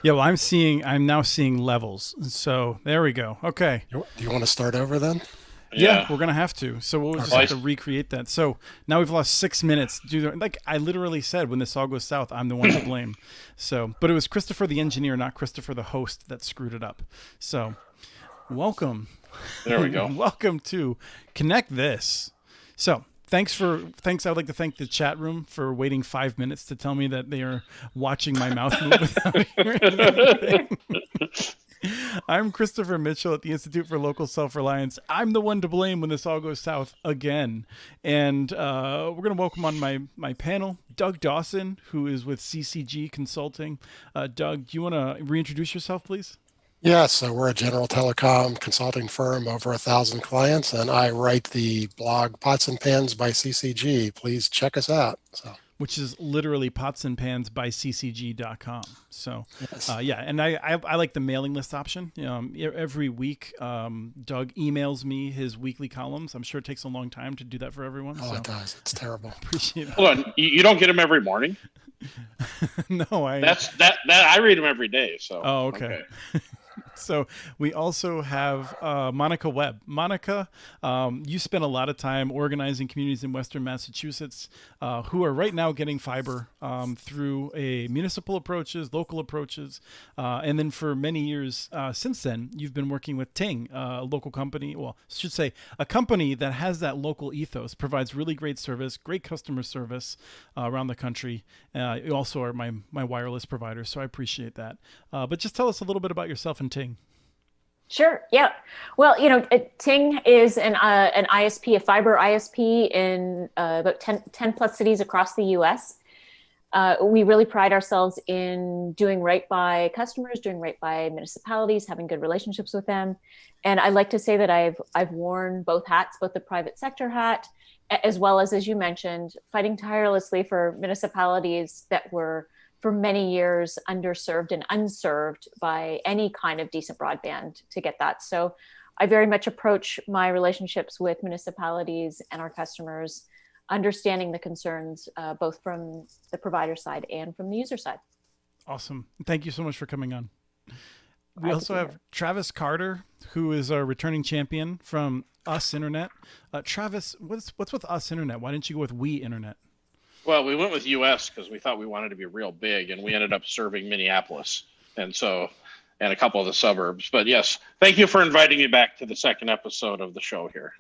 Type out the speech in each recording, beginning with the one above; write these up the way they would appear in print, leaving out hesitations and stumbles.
Yeah, well, I'm now seeing levels. So there we go. Okay. Do you want to start over then? Yeah, Yeah. we're gonna have to. So we'll just Well, Okay. have to recreate that. So now we've lost 6 minutes. Like I literally said, when this all goes south, I'm the one to blame. So, but it was Christopher the engineer, not Christopher the host, that screwed it up. So, welcome, there we go. welcome to Connect This. So. Thanks. I'd like to thank the chat room for waiting 5 minutes to tell me that they are watching my mouth move without hearing anything. I'm Christopher Mitchell at the Institute for Local Self-Reliance. I'm the one to blame when this all goes south again. And we're going to welcome on my panel, Doug Dawson, who is with CCG Consulting. Doug, do you want to reintroduce yourself, please? Yeah, so we're a general telecom consulting firm, over 1,000 clients, and I write the blog Pots and Pans by CCG. Please check us out. So, Which is literally potsandpansbyccg.com. So, yes. yeah, and I like the mailing list option. Every week, Doug emails me his weekly columns. I'm sure it takes a long time to do that for everyone. Oh, So it does. It's terrible. appreciate it. Hold on. You don't get them every morning? No, I. That I read them every day. So. Oh, okay. So we also have Monica Webb. Monica, you spent a lot of time organizing communities in Western Massachusetts who are right now getting fiber through municipal approaches, local approaches, and then for many years since then, you've been working with Ting, a local company. Well, I should say a company that has that local ethos, provides really great service, great customer service around the country. You also are my wireless provider, so I appreciate that. But just tell us a little bit about yourself and Ting. Sure. Yeah. Well, Ting is an ISP, a fiber ISP in about 10 plus cities across the U.S. We really pride ourselves in doing right by customers, doing right by municipalities, having good relationships with them. And I like to say that I've worn both hats, both the private sector hat, as well as you mentioned, fighting tirelessly for municipalities that were for many years underserved and unserved by any kind of decent broadband to get that. So I very much approach my relationships with municipalities and our customers, understanding the concerns both from the provider side and from the user side. Awesome. Thank you so much for coming on. We Glad also have Travis Carter, who is our returning champion from Us Internet. Travis, what's with Us Internet? Why didn't you go with We Internet? Well, we went with US because we thought we wanted to be real big, and we ended up serving Minneapolis, and a couple of the suburbs. But yes, thank you for inviting me back to the second episode of the show here.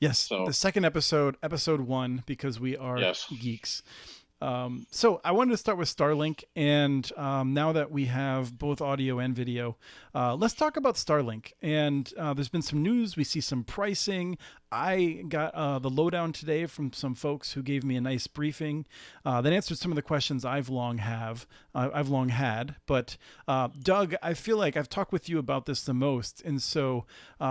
Yes, the second episode, episode 1, because we are geeks. So I wanted to start with Starlink, and now that we have both audio and video, let's talk about Starlink. And there's been some news. We see some pricing. I got the lowdown today from some folks who gave me a nice briefing that answered some of the questions I've long had. But Doug, I feel like I've talked with you about this the most. And so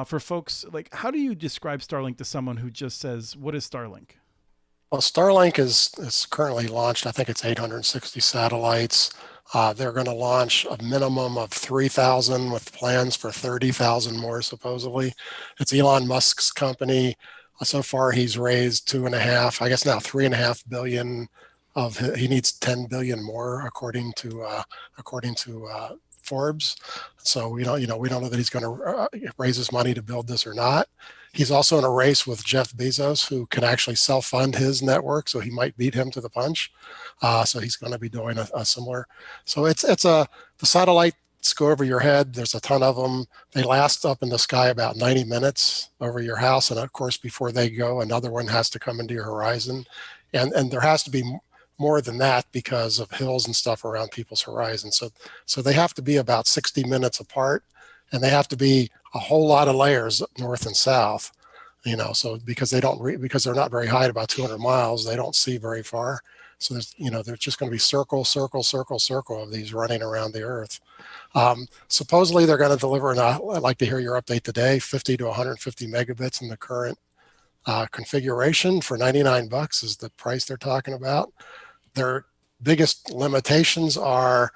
for folks, like, how do you describe Starlink to someone who just says, "What is Starlink?" Well, Starlink is currently launched. I think it's 860 satellites. They're going to launch a minimum of 3,000 with plans for 30,000 more, supposedly. It's Elon Musk's company. So far, he's raised 2.5, I guess now 3.5 billion. He needs 10 billion more, according to Forbes. So we don't know that he's going to raise his money to build this or not. He's also in a race with Jeff Bezos, who can actually self-fund his network, so he might beat him to the punch. So he's going to be doing a similar. So the satellites go over your head. There's a ton of them. They last up in the sky about 90 minutes over your house, and of course, before they go, another one has to come into your horizon, and there has to be more than that because of hills and stuff around people's horizons. So they have to be about 60 minutes apart, and they have to be a whole lot of layers north and south, so because because they're not very high at about 200 miles, they don't see very far. So there's just going to be circle of these running around the earth. Supposedly they're going to deliver, and I'd like to hear your update today, 50 to 150 megabits in the current configuration for $99 is the price they're talking about. Their biggest limitations are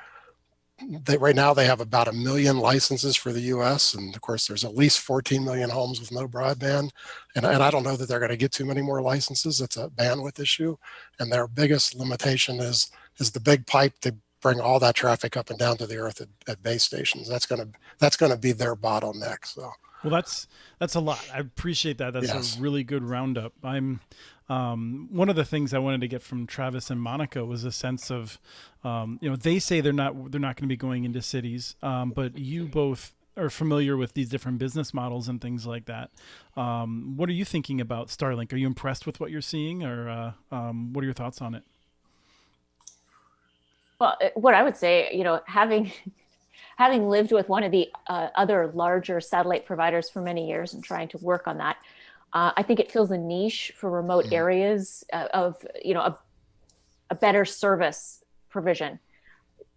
right now they have about 1 million licenses for the U.S. And of course, there's at least 14 million homes with no broadband. And I don't know that they're going to get too many more licenses. It's a bandwidth issue. And their biggest limitation is the big pipe to bring all that traffic up and down to the earth at base stations. That's going to be their bottleneck. So. Well, that's a lot. I appreciate that. That's Yes. a really good roundup. I'm one of the things I wanted to get from Travis and Monica was a sense of, they say they're not going to be going into cities, but you both are familiar with these different business models and things like that. What are you thinking about Starlink? Are you impressed with what you're seeing, or what are your thoughts on it? Well, what I would say, having lived with one of the other larger satellite providers for many years and trying to work on that, I think it fills a niche for remote areas of, a better service provision.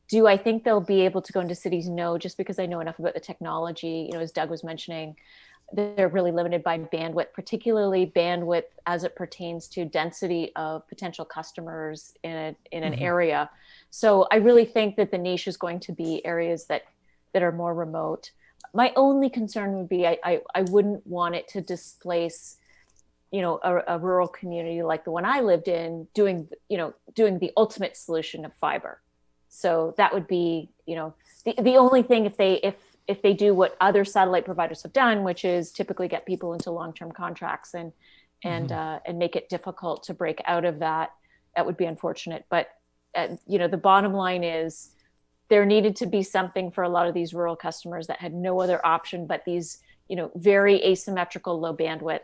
Do I think they'll be able to go into cities? No, just because I know enough about the technology. As Doug was mentioning, they're really limited by bandwidth, particularly bandwidth as it pertains to density of potential customers in an area. So I really think that the niche is going to be areas that are more remote. My only concern would be I wouldn't want it to displace, a rural community like the one I lived in doing the ultimate solution of fiber. So that would be, the only thing if they do what other satellite providers have done, which is typically get people into long-term contracts and make it difficult to break out of that, that would be unfortunate. But the bottom line is there needed to be something for a lot of these rural customers that had no other option but these, very asymmetrical, low bandwidth,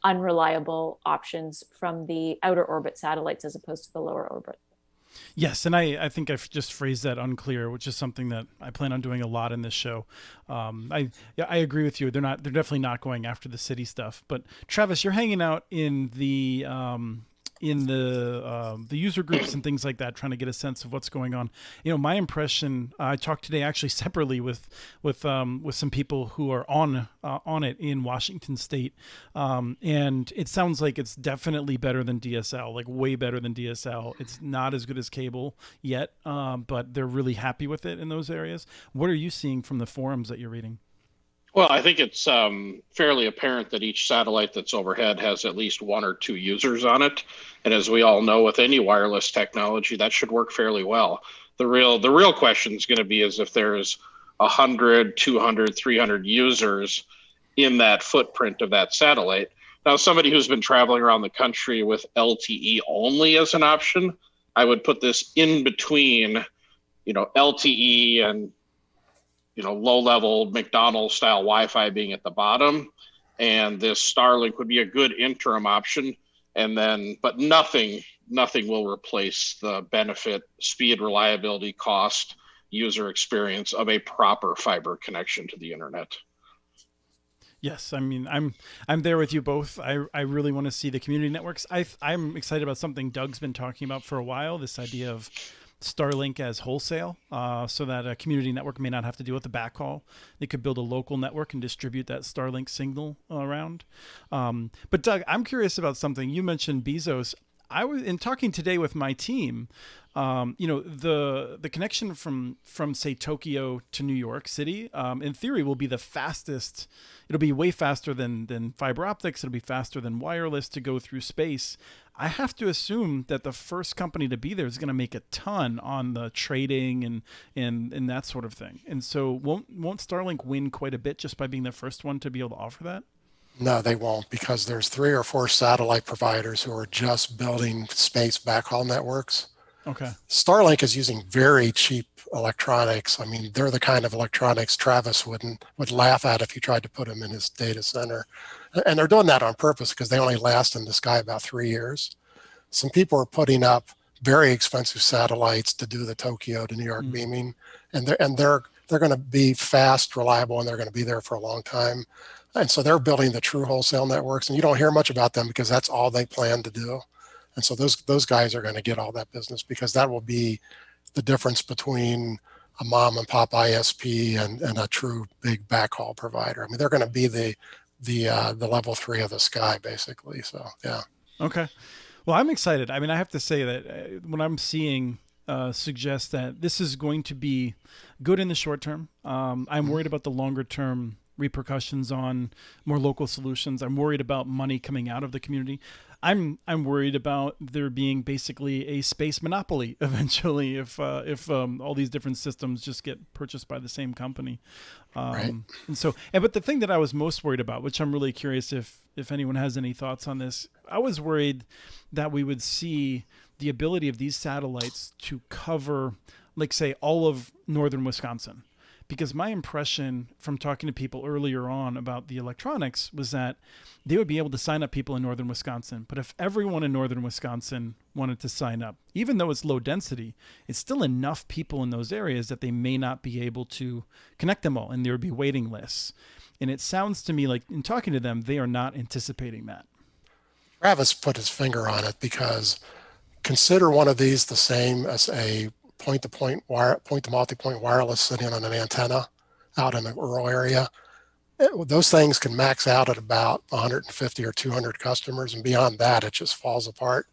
unreliable options from the outer orbit satellites as opposed to the lower orbit. Yes, and I think I've just phrased that unclear, which is something that I plan on doing a lot in this show. I agree with you. They're definitely not going after the city stuff. But Travis, you're hanging out in the user groups and things like that, trying to get a sense of what's going on. My impression, I talked today actually separately with some people who are on it in Washington State, and it sounds like it's definitely better than DSL, like way better than DSL. It's not as good as cable yet, but they're really happy with it in those areas. What are you seeing from the forums that you're reading? Well, I think it's fairly apparent that each satellite that's overhead has at least one or two users on it. And as we all know, with any wireless technology, that should work fairly well. The real question is going to be is if there's 100, 200, 300 users in that footprint of that satellite. Now, somebody who's been traveling around the country with LTE only as an option, I would put this in between, LTE and low-level McDonald's style Wi-Fi being at the bottom, and this Starlink would be a good interim option. And then, but nothing will replace the benefit, speed, reliability, cost, user experience of a proper fiber connection to the internet. Yes, I mean, I'm there with you both. I really want to see the community networks. I'm excited about something Doug's been talking about for a while, this idea of Starlink as wholesale, so that a community network may not have to deal with the backhaul. They could build a local network and distribute that Starlink signal around. But Doug, I'm curious about something. You mentioned Bezos. I was in talking today with my team. The connection from say Tokyo to New York City, in theory, will be the fastest. It'll be way faster than fiber optics. It'll be faster than wireless to go through space. I have to assume that the first company to be there is going to make a ton on the trading and that sort of thing. And so won't Starlink win quite a bit just by being the first one to be able to offer that? No, they won't, because there's 3 or 4 satellite providers who are just building space backhaul networks. Okay. Starlink is using very cheap electronics. I mean, they're the kind of electronics Travis would laugh at if you tried to put them in his data center. And they're doing that on purpose because they only last in the sky about 3 years. Some people are putting up very expensive satellites to do the Tokyo to New York beaming, and they're going to be fast, reliable, and they're going to be there for a long time. And so they're building the true wholesale networks, and you don't hear much about them because that's all they plan to do. And so those guys are going to get all that business because that will be the difference between a mom and pop ISP and a true big backhaul provider. I mean, they're going to be the level 3 of the sky, basically. So, yeah. Okay. Well, I'm excited. I mean, I have to say that what I'm seeing suggests that this is going to be good in the short term. I'm worried about the longer term repercussions on more local solutions. I'm worried about money coming out of the community. I'm worried about there being basically a space monopoly eventually if all these different systems just get purchased by the same company. Right. But the thing that I was most worried about, which I'm really curious if anyone has any thoughts on this, I was worried that we would see the ability of these satellites to cover, like, say, all of northern Wisconsin. Because my impression from talking to people earlier on about the electronics was that they would be able to sign up people in northern Wisconsin. But if everyone in northern Wisconsin wanted to sign up, even though it's low density, it's still enough people in those areas that they may not be able to connect them all, and there would be waiting lists. And it sounds to me like, in talking to them, they are not anticipating that. Travis put his finger on it, because consider one of these the same as a point-to-point point-to-multipoint wireless sitting on an antenna out in a rural area. Those things can max out at about 150 or 200 customers, and beyond that, it just falls apart.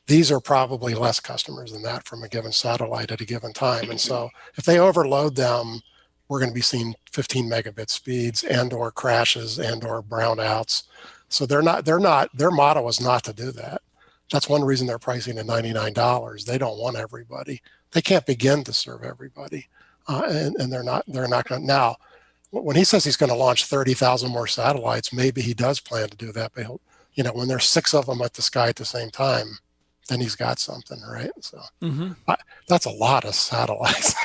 These are probably less customers than that from a given satellite at a given time. And so if they overload them, we're going to be seeing 15 megabit speeds and or crashes and or brownouts. So their motto is not to do that. That's one reason they're pricing at $99. They don't want everybody. They can't begin to serve everybody, and they're not going to. Now, when he says he's going to launch 30,000 more satellites, maybe he does plan to do that. But when there's 6 of them at the sky at the same time, then he's got something, right? So that's a lot of satellites.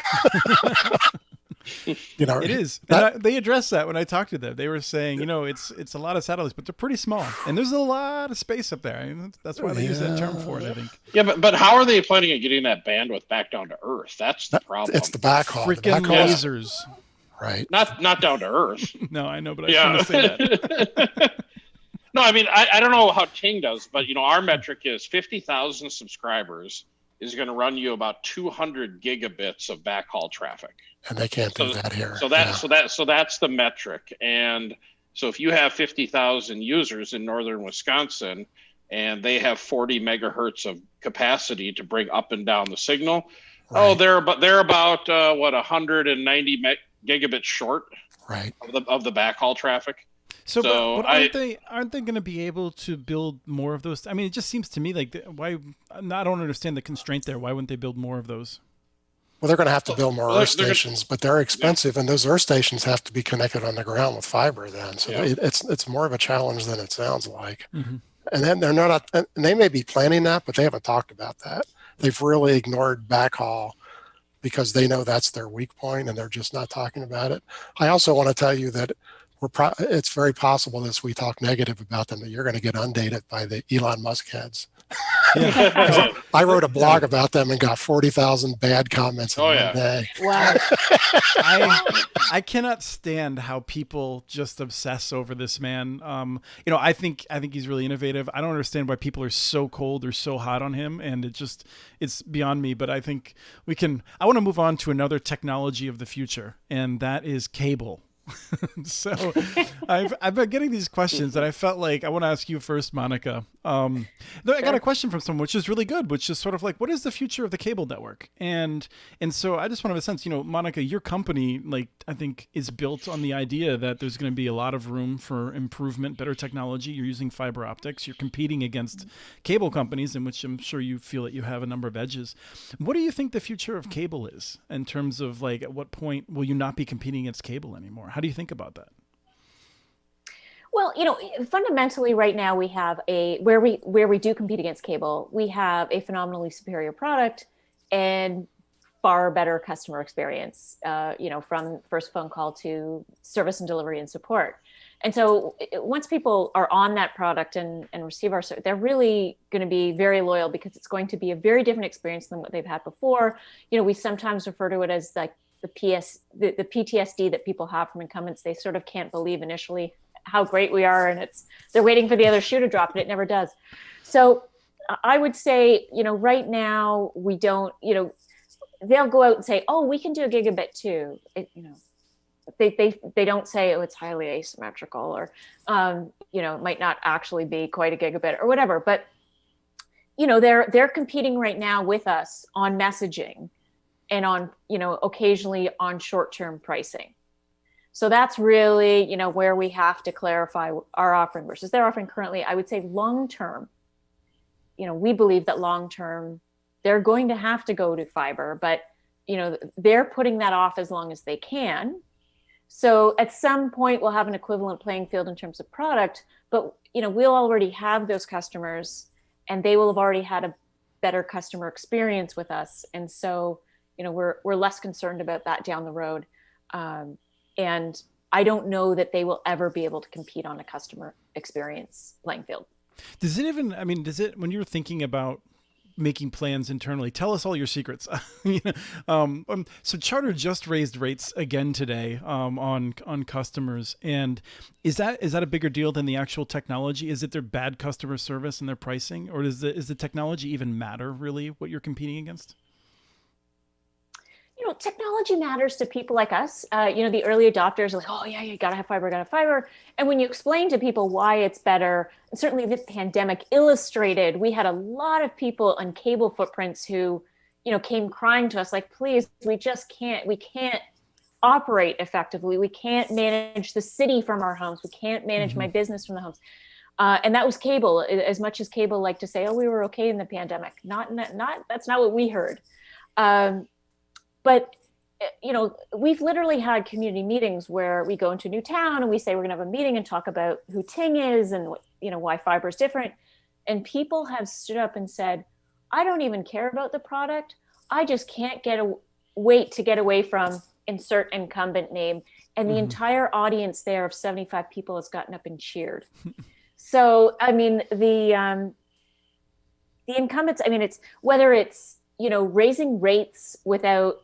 It is. They addressed that when I talked to them. They were saying, it's a lot of satellites, but they're pretty small, and there's a lot of space up there. I mean, that's why they use that term for it, I think. Yeah, but how are they planning on getting that bandwidth back down to Earth? That's the problem. It's the backhaul. Freaking lasers. Right. Not down to Earth. No, I know, but I shouldn't say that. No, I mean, I don't know how Ting does, but our metric is 50,000 subscribers is going to run you about 200 gigabits of backhaul traffic. And they can't do that here. So that's the metric. And so if you have 50,000 users in northern Wisconsin and they have 40 megahertz of capacity to bring up and down the signal, right. they're about 190 gigabits short, right, of the backhaul traffic. So but aren't they going to be able to build more of those? I mean, it just seems to me like I don't understand the constraint there. Why wouldn't they build more of those? Well, they're going to have to build more Earth stations, but they're expensive, and those Earth stations have to be connected on the ground with fiber then. So it's more of a challenge than it sounds like. Mm-hmm. And then they're not, and they may be planning that, but they haven't talked about that. They've really ignored backhaul because they know that's their weak point, and they're just not talking about it. I also want to tell you that it's very possible that as we talk negative about them, that you're going to get undated by the Elon Musk heads. Yeah. I wrote a blog about them and got 40,000 bad comments in one day. Wow. I cannot stand how people just obsess over this man. I think he's really innovative. I don't understand why people are so cold or so hot on him, and it's beyond me. But I think I want to move on to another technology of the future, and that is cable. So I've been getting these questions, and I felt like I want to ask you first, Monica. I got a question from someone, which is really good, which is sort of like, what is the future of the cable network? And so I just want to have a sense, Monica, your company, I think is built on the idea that there's going to be a lot of room for improvement, better technology. You're using fiber optics. You're competing against cable companies, in which I'm sure you feel that you have a number of edges. What do you think the future of cable is in terms of at what point will you not be competing against cable anymore? How do you think about that? Well, fundamentally right now we have where we do compete against cable, we have a phenomenally superior product and far better customer experience, from first phone call to service and delivery and support. And so once people are on that product and receive our service, they're really going to be very loyal, because it's going to be a very different experience than what they've had before. We sometimes refer to it as like the PTSD that people have from incumbents. They sort of can't believe initially how great we are, and they're waiting for the other shoe to drop, and it never does. So I would say, right now we don't, they'll go out and say, oh, we can do a gigabit too. They don't say, oh, it's highly asymmetrical, or it might not actually be quite a gigabit or whatever. But they're competing right now with us on messaging and on, occasionally on short-term pricing. So that's really, where we have to clarify our offering versus their offering currently. I would say long-term, we believe that long term they're going to have to go to fiber, but they're putting that off as long as they can. So at some point we'll have an equivalent playing field in terms of product, but we'll already have those customers and they will have already had a better customer experience with us. And so, we're less concerned about that down the road. And I don't know that they will ever be able to compete on a customer experience playing field. Does it, when you're thinking about making plans internally, tell us all your secrets. So Charter just raised rates again today on customers. And is that a bigger deal than the actual technology? Is it their bad customer service and their pricing? Or is the technology even matter really what you're competing against? Technology matters to people like us. The early adopters are like, oh yeah, you gotta have fiber. And when you explain to people why it's better, and certainly the pandemic illustrated, we had a lot of people on cable footprints who, came crying to us like, please, we can't operate effectively. We can't manage the city from our homes. We can't manage my business from the homes. And that was cable, as much as cable liked to say, oh, we were okay in the pandemic. That's not what we heard. But, we've literally had community meetings where we go into a new town and we say, we're going to have a meeting and talk about who Ting is and, why fiber is different. And people have stood up and said, I don't even care about the product. I just can't wait to get away from insert incumbent name. And the entire audience there of 75 people has gotten up and cheered. So, the incumbents, it's whether it's, raising rates without,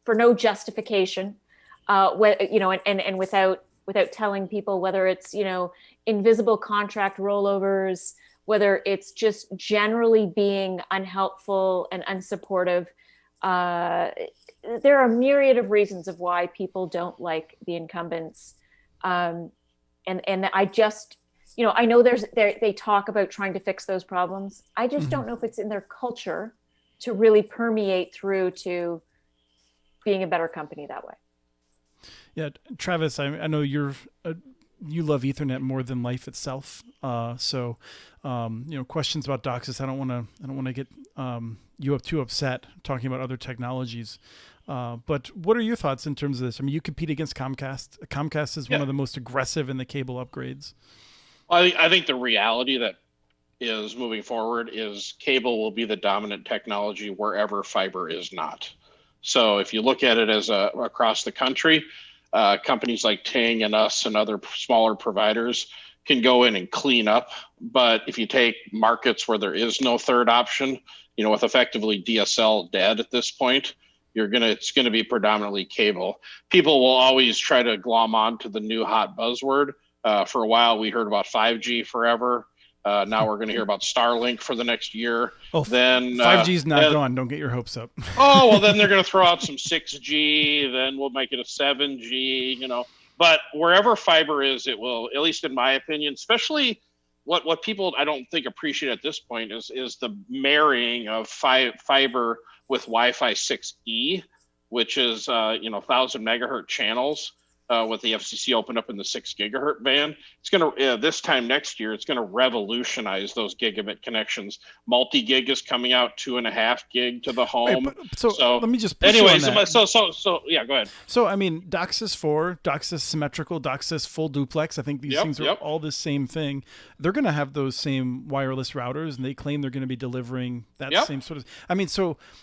for no justification, and without telling people, whether it's, invisible contract rollovers, whether it's just generally being unhelpful and unsupportive. There are a myriad of reasons of why people don't like the incumbents. And I just, I know they talk about trying to fix those problems. I just don't know if it's in their culture to really permeate through to being a better company that way. Yeah, Travis, I know you love Ethernet more than life itself. So questions about Docsis. I don't want to get you up too upset talking about other technologies. But what are your thoughts in terms of this? You compete against Comcast. Comcast is one of the most aggressive in the cable upgrades. I think the reality that is moving forward is cable will be the dominant technology wherever fiber is not. So if you look at it as across the country, companies like Ting and us and other smaller providers can go in and clean up. But if you take markets where there is no third option, with effectively DSL dead at this point, it's going to be predominantly cable. People will always try to glom on to the new hot buzzword. For a while, we heard about 5G forever. Now we're going to hear about Starlink for the next year. Oh, then 5G is not gone. Don't get your hopes up. Oh, well, then they're going to throw out some 6G. Then we'll make it a 7G, But wherever fiber is, it will, at least in my opinion, especially what people I don't think appreciate at this point is the marrying of fiber with Wi-Fi 6E, which is, 1,000 megahertz channels. With the FCC opened up in the 6 gigahertz band, it's going to this time next year. It's going to revolutionize those gigabit connections. Multi-gig is coming out, 2.5 gig to the home. Wait, so let me just. Anyways, so yeah, go ahead. So DOCSIS 4, DOCSIS symmetrical, DOCSIS full duplex. I think these things are all the same thing. They're going to have those same wireless routers, and they claim they're going to be delivering that same sort of.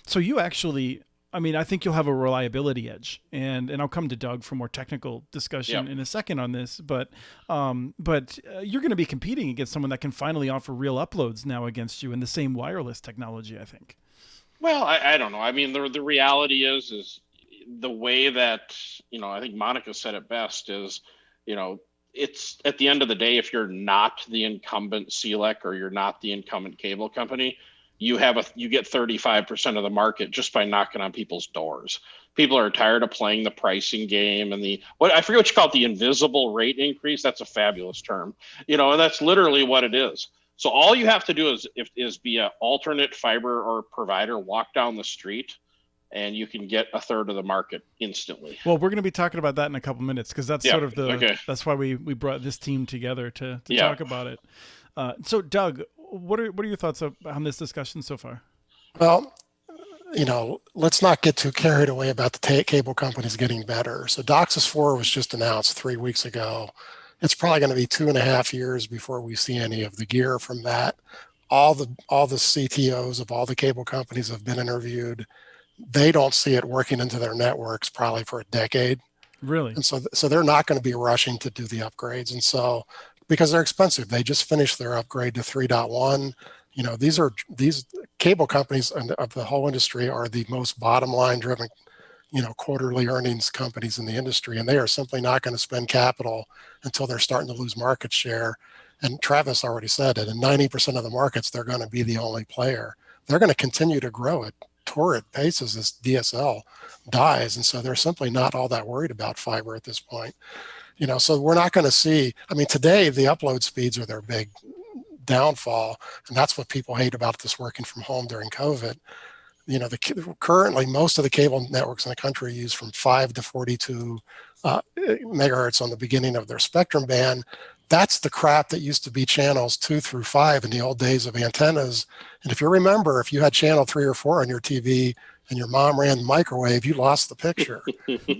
So you actually. I think you'll have a reliability edge, and I'll come to Doug for more technical discussion in a second on this. But you're going to be competing against someone that can finally offer real uploads now against you in the same wireless technology, I think. Well, I don't know. The reality is the way that I think Monica said it best is it's at the end of the day, if you're not the incumbent CLEC or you're not the incumbent cable company, you get 35% of the market just by knocking on people's doors. People are tired of playing the pricing game and I forget what you call it, the invisible rate increase. That's a fabulous term, and that's literally what it is. So all you have to do is be an alternate fiber or provider, walk down the street, and you can get a third of the market instantly. Well, we're going to be talking about that in a couple minutes because that's sort of that's why we brought this team together to talk about it. So Doug, what are your thoughts on this discussion so far? Well, let's not get too carried away about the cable companies getting better. So DOCSIS 4 was just announced 3 weeks ago. It's probably going to be 2.5 years before we see any of the gear from that. All the CTOs of all the cable companies have been interviewed. They don't see it working into their networks probably for a decade. Really? And so they're not going to be rushing to do the upgrades. And so, because they're expensive, they just finished their upgrade to 3.1. These cable companies of the whole industry are the most bottom line driven, quarterly earnings companies in the industry. And they are simply not going to spend capital until they're starting to lose market share. And Travis already said it, in 90% of the markets, they're going to be the only player. They're going to continue to grow at torrid paces as DSL dies. And so they're simply not all that worried about fiber at this point. So we're not going to see, today the upload speeds are their big downfall. And that's what people hate about this working from home during COVID. Currently most of the cable networks in the country use from 5 to 42 megahertz on the beginning of their spectrum band. That's the crap that used to be channels 2 through 5 in the old days of antennas. And if you remember, if you had channel 3 or 4 on your TV and your mom ran the microwave, you lost the picture.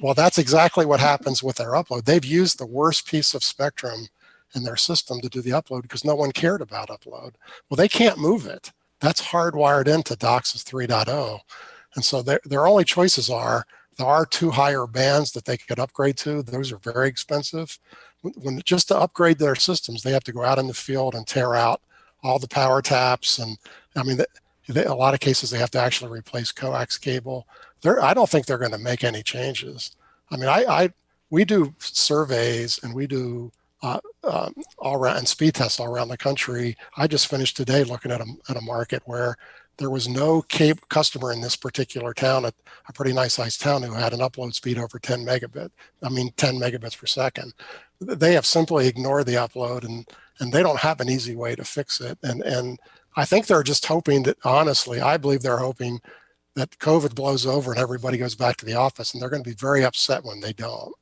Well, that's exactly what happens with their upload. They've used the worst piece of spectrum in their system to do the upload because no one cared about upload. Well, they can't move it. That's hardwired into DOCSIS 3.0. And so their only choices are, there are 2 higher bands that they could upgrade to. Those are very expensive. When just to upgrade their systems, they have to go out in the field and tear out all the power taps. And a lot of cases, they have to actually replace coax cable. I don't think they're going to make any changes. We do surveys and we do all around and speed tests all around the country. I just finished today looking at a market where there was no cable customer in this particular town, a pretty nice sized town, who had an upload speed over 10 megabits per second. They have simply ignored the upload and they don't have an easy way to fix it. And I think they're just hoping that, honestly, I believe they're hoping that COVID blows over and everybody goes back to the office, and they're going to be very upset when they don't.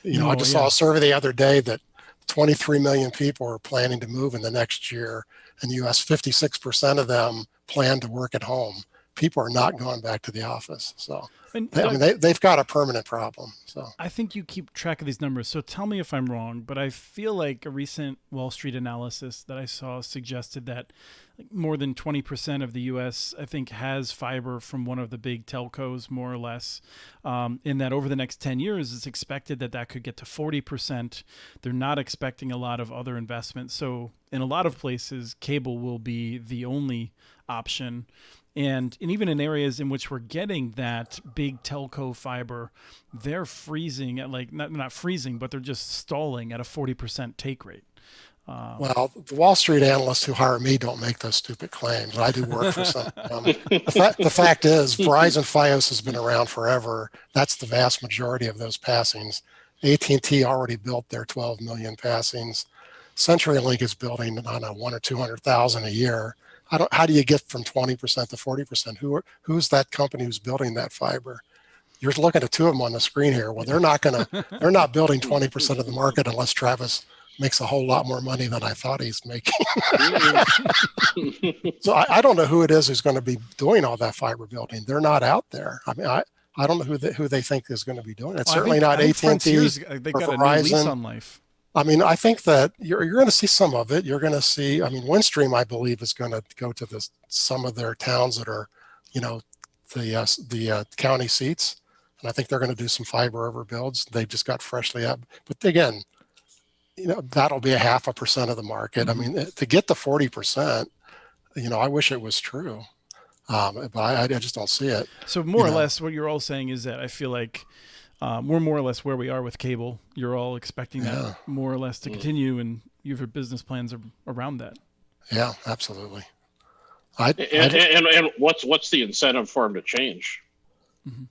I just saw a survey the other day that 23 million people are planning to move in the next year. In the US, 56% of them plan to work at home. People are not going back to the office. So they've got a permanent problem. So I think you keep track of these numbers. So tell me if I'm wrong, but I feel like a recent Wall Street analysis that I saw suggested that more than 20% of the U.S., I think, has fiber from one of the big telcos, more or less. In that over the next 10 years, it's expected that could get to 40%. They're not expecting a lot of other investment. So in a lot of places, cable will be the only option. And even in areas in which we're getting that big telco fiber, they're freezing at not freezing, but they're just stalling at a 40% take rate. Well, the Wall Street analysts who hire me don't make those stupid claims. I do work for some. The fact is, Verizon Fios has been around forever. That's the vast majority of those passings. AT&T already built their 12 million passings. CenturyLink is building, 1 or 200,000 a year. How do you get from 20% to 40%? Who's that company who's building that fiber? You're looking at 2 of them on the screen here. Well, they're not building 20% of the market unless Travis makes a whole lot more money than I thought he's making. So I don't know who it is who's going to be doing all that fiber building. They're not out there. I don't know who they think is going to be doing it. It's certainly not AT&T or Verizon. Lease on life. I think that you're going to see some of it. You're going to see, Windstream, I believe, is going to go to some of their towns that are, the county seats. And I think they're going to do some fiber overbuilds. They've just got freshly up. But again, that'll be 0.5% of the market. Mm-hmm. To get to 40%, I wish it was true. But I just don't see it. So more or less what you're all saying is that I feel like we're more or less where we are with cable. You're all expecting that more or less to continue, and you have business plans around that. Yeah, absolutely. And what's the incentive for them to change? Mm-hmm.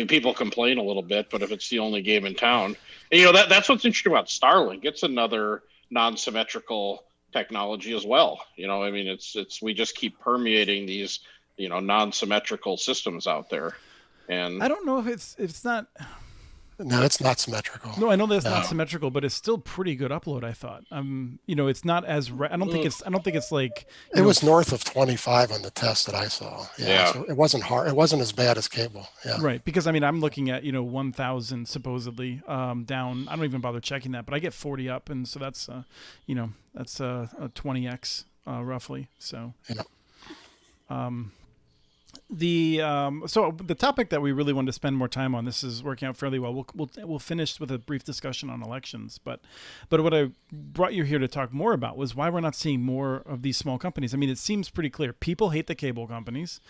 People complain a little bit, but if it's the only game in town, and, that's what's interesting about Starlink. It's another non-symmetrical technology as well. It's we just keep permeating these, non-symmetrical systems out there. And I don't know if it's not. No, it's not symmetrical. No, I know that's not symmetrical, but it's still pretty good upload, I thought. It's not as I don't think it's like it was north of 25 on the test that I saw. Yeah. So it wasn't hard. It wasn't as bad as cable. Yeah. Right. Because I'm looking at, 1,000 supposedly down. I don't even bother checking that, but I get 40 up. And so that's, that's a 20X roughly. So, yeah. So the topic that we really wanted to spend more time on, this is working out fairly well. We'll finish with a brief discussion on elections, but what I brought you here to talk more about was why we're not seeing more of these small companies. I mean, it seems pretty clear. People hate the cable companies.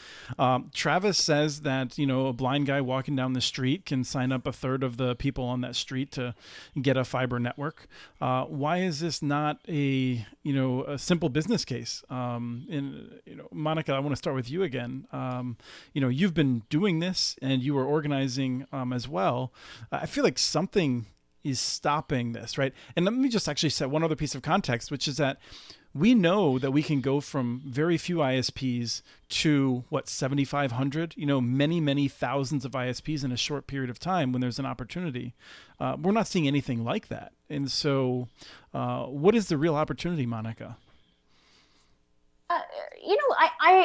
Travis says that, a blind guy walking down the street can sign up a third of the people on that street to get a fiber network. Why is this not a simple business case? Monica, I want to start with you again. You've been doing this and you were organizing as well. I feel like something is stopping this, right? And let me just actually set one other piece of context, which is that we know that we can go from very few ISPs to 7,500, many, many thousands of ISPs in a short period of time when there's an opportunity. We're not seeing anything like that. And so what is the real opportunity, Monica?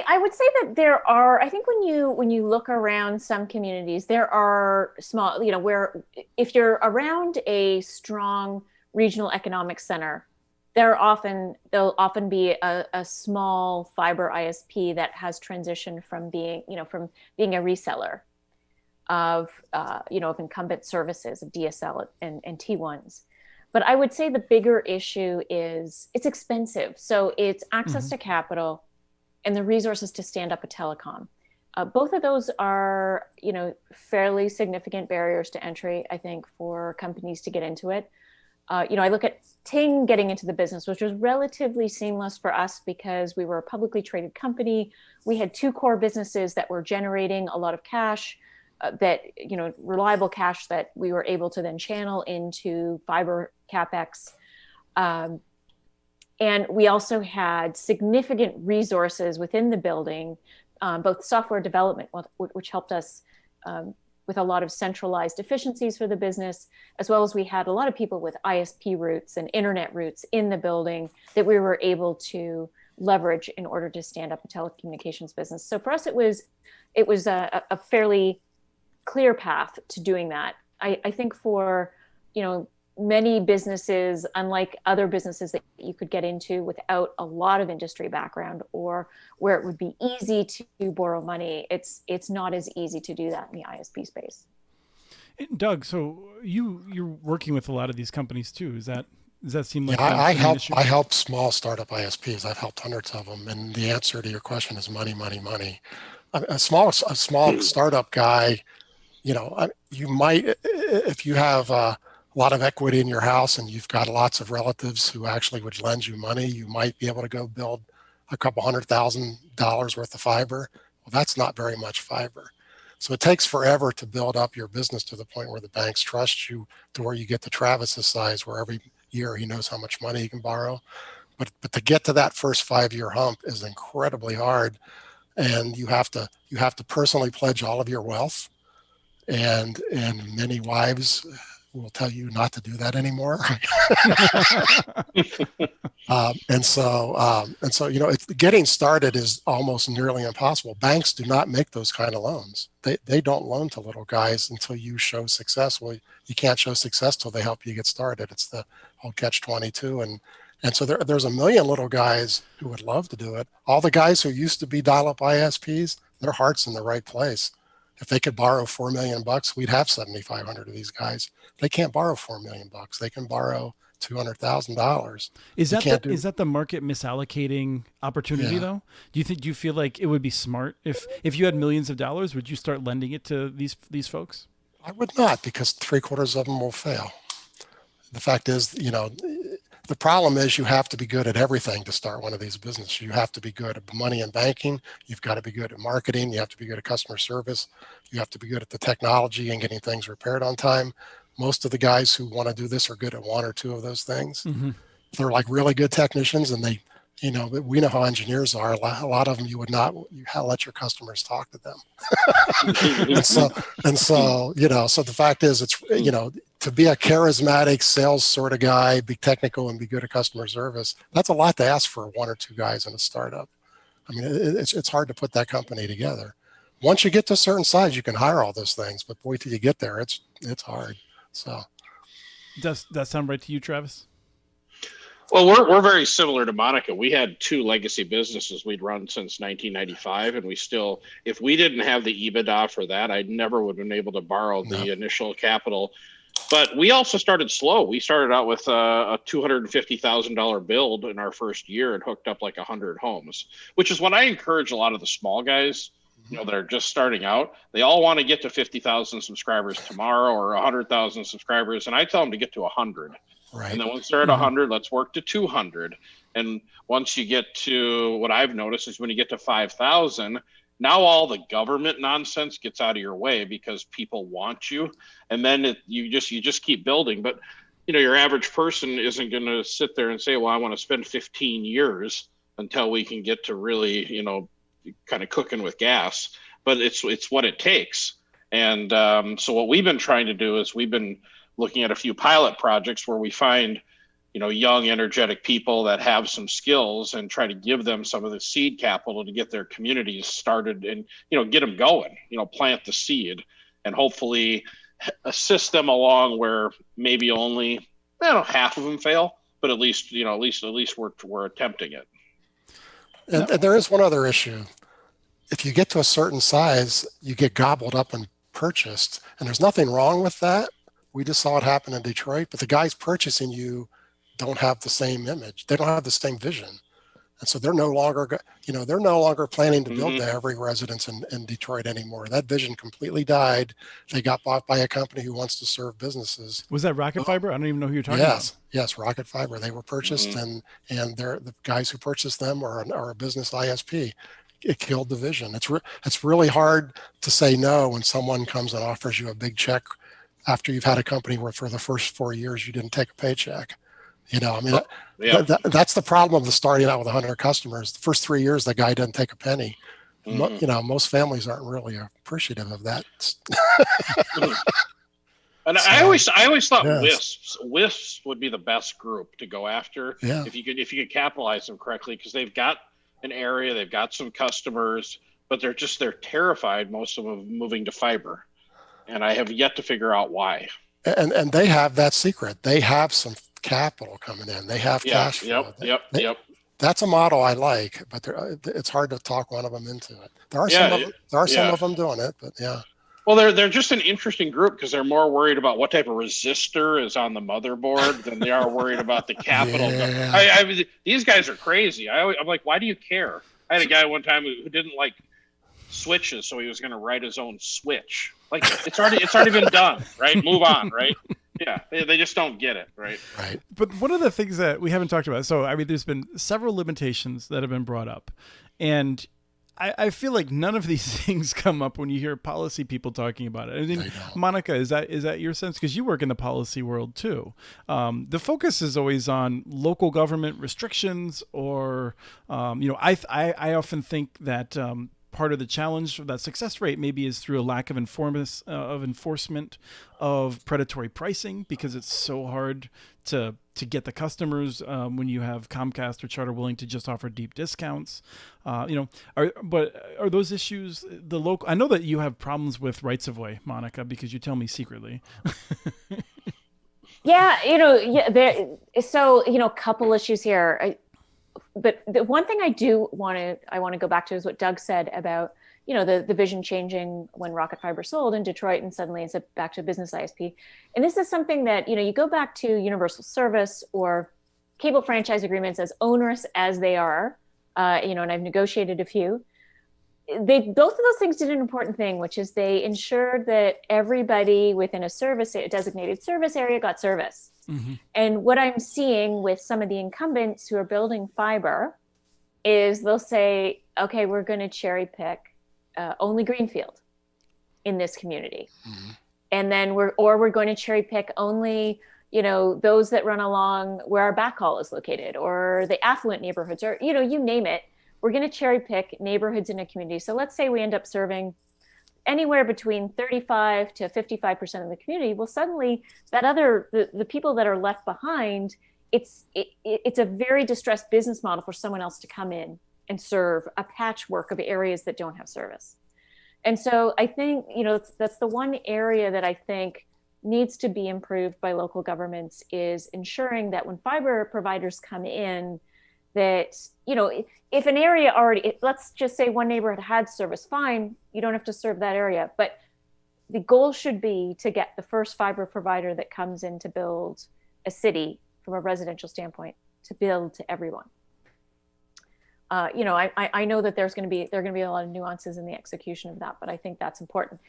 I would say that there are, I think when you look around some communities, there are small, where if you're around a strong regional economic center, there'll often be a small fiber ISP that has transitioned from being a reseller of incumbent services of DSL and T1s. But I would say the bigger issue is it's expensive. So it's access to capital and the resources to stand up a telecom. Both of those are, fairly significant barriers to entry, I think, for companies to get into it. I look at Ting getting into the business, which was relatively seamless for us because we were a publicly traded company. We had two core businesses that were generating a lot of cash. Reliable cash that we were able to then channel into fiber CapEx. And we also had significant resources within the building, both software development, which helped us with a lot of centralized efficiencies for the business, as well as we had a lot of people with ISP roots and internet roots in the building that we were able to leverage in order to stand up a telecommunications business. So for us, it was a fairly clear path to doing that. I think for, many businesses, unlike other businesses that you could get into without a lot of industry background or where it would be easy to borrow money, it's not as easy to do that in the ISP space. Doug, so you're working with a lot of these companies too. Does that seem like I help small startup ISPs. I've helped hundreds of them, and the answer to your question is money, money, money. A small startup guy, you might, if you have a lot of equity in your house and you've got lots of relatives who actually would lend you money, you might be able to go build a couple $100,000 worth of fiber. Well, that's not very much fiber. So it takes forever to build up your business to the point where the banks trust you to where you get to Travis's size, where every year he knows how much money he can borrow. But to get to that first 5-year hump is incredibly hard. And you have to personally pledge all of your wealth. And many wives will tell you not to do that anymore. And so getting started is almost nearly impossible. Banks do not make those kind of loans. They don't loan to little guys until you show success. Well, you can't show success till they help you get started. It's the whole catch-22. And so there's a million little guys who would love to do it. All the guys who used to be dial-up ISPs, their heart's in the right place. If they could borrow $4 million, we'd have 7,500 of these guys. They can't borrow $4 million. They can borrow $200,000. Is that the market misallocating opportunity though? Do you feel like it would be smart if you had millions of dollars, would you start lending it to these folks? I would not, because 3/4 of them will fail. The fact is, the problem is you have to be good at everything to start one of these businesses. You have to be good at money and banking. You've got to be good at marketing. You have to be good at customer service. You have to be good at the technology and getting things repaired on time. Most of the guys who want to do this are good at one or two of those things. Mm-hmm. They're like really good technicians and they But we know how engineers are. A lot of them, you let your customers talk to them. so the fact is, it's, to be a charismatic sales sort of guy, be technical and be good at customer service, that's a lot to ask for one or two guys in a startup. I mean, it's hard to put that company together. Once you get to a certain size, you can hire all those things, but boy, till you get there, it's hard. So, does that sound right to you, Travis? Well, we're very similar to Monica. We had 2 legacy businesses we'd run since 1995, and we still, if we didn't have the EBITDA for that, I never would have been able to borrow the initial capital. But we also started slow. We started out with a $250,000 build in our first year and hooked up like 100 homes, which is what I encourage a lot of the small guys, that are just starting out. They all want to get to 50,000 subscribers tomorrow or 100,000 subscribers, and I tell them to get to 100. Right. And then once they're at 100, let's work to 200. And once you get to, what I've noticed is when you get to 5,000, now all the government nonsense gets out of your way because people want you. And then you just keep building. But, your average person isn't going to sit there and say, well, I want to spend 15 years until we can get to really, kind of cooking with gas. But it's what it takes. And so what we've been trying to do is we've been looking at a few pilot projects where we find, young, energetic people that have some skills and try to give them some of the seed capital to get their communities started and, get them going, plant the seed and hopefully assist them along where maybe only, half of them fail, but at least we're attempting it. And there is one other issue. If you get to a certain size, you get gobbled up and purchased, and there's nothing wrong with that. We just saw it happen in Detroit, but the guys purchasing you don't have the same image. They don't have the same vision. And so they're no longer planning to build to every residence in Detroit anymore. That vision completely died. They got bought by a company who wants to serve businesses. Was that Rocket Fiber? I don't even know who you're talking about. Yes, Rocket Fiber. They were purchased, and the guys who purchased them are a business ISP. It killed the vision. It's really hard to say no when someone comes and offers you a big check after you've had a company where for the first 4 years you didn't take a paycheck. That's the problem of the starting out with 100 customers. The first 3 years, the guy doesn't take a penny. Most families aren't really appreciative of that. And I always thought WISPs would be the best group to go after if you could capitalize them correctly, because they've got an area, they've got some customers, but they're terrified, most of them, of moving to fiber. And I have yet to figure out why. And they have that secret. They have some capital coming in. They have cash flow. Yep. That's a model I like, but it's hard to talk one of them into it. There are some of them doing it, but yeah. Well, they're just an interesting group because they're more worried about what type of resistor is on the motherboard than they are worried about the capital. Yeah. These guys are crazy. I'm like, why do you care? I had a guy one time who didn't like switches, so he was going to write his own switch. Like, it's already been done, right? Move on, right? Yeah, they just don't get it, right? Right. But one of the things that we haven't talked about, so there's been several limitations that have been brought up, and I feel like none of these things come up when you hear policy people talking about it. I mean, Monica, is that your sense? Because you work in the policy world too. The focus is always on local government restrictions, or I often think that part of the challenge of that success rate maybe is through a lack of enforcement of predatory pricing, because it's so hard to get the customers when you have Comcast or Charter willing to just offer deep discounts. Are those issues the local? I know that you have problems with rights of way, Monica, because you tell me secretly. So couple issues here. But the one thing I want to go back to is what Doug said about, the vision changing when Rocket Fiber sold in Detroit, and suddenly it's back to business ISP. And this is something that, you go back to universal service or cable franchise agreements, as onerous as they are, and I've negotiated a few. Both of those things did an important thing, which is they ensured that everybody within a designated service area got service. Mm-hmm. And what I'm seeing with some of the incumbents who are building fiber is they'll say, okay, we're going to cherry pick only greenfield in this community. Mm-hmm. And then we're going to cherry pick only, those that run along where our backhaul is located, or the affluent neighborhoods, or, you name it. We're going to cherry pick neighborhoods in a community. So let's say we end up serving anywhere between 35 to 55% of the community. Well, suddenly the people that are left behind, it's a very distressed business model for someone else to come in and serve a patchwork of areas that don't have service. And so I think, that's the one area that I think needs to be improved by local governments, is ensuring that when fiber providers come in, that, if an area already, let's just say one neighborhood had service, fine, you don't have to serve that area. But the goal should be to get the first fiber provider that comes in to build a city from a residential standpoint to build to everyone. I know that there are going to be a lot of nuances in the execution of that, but I think that's important.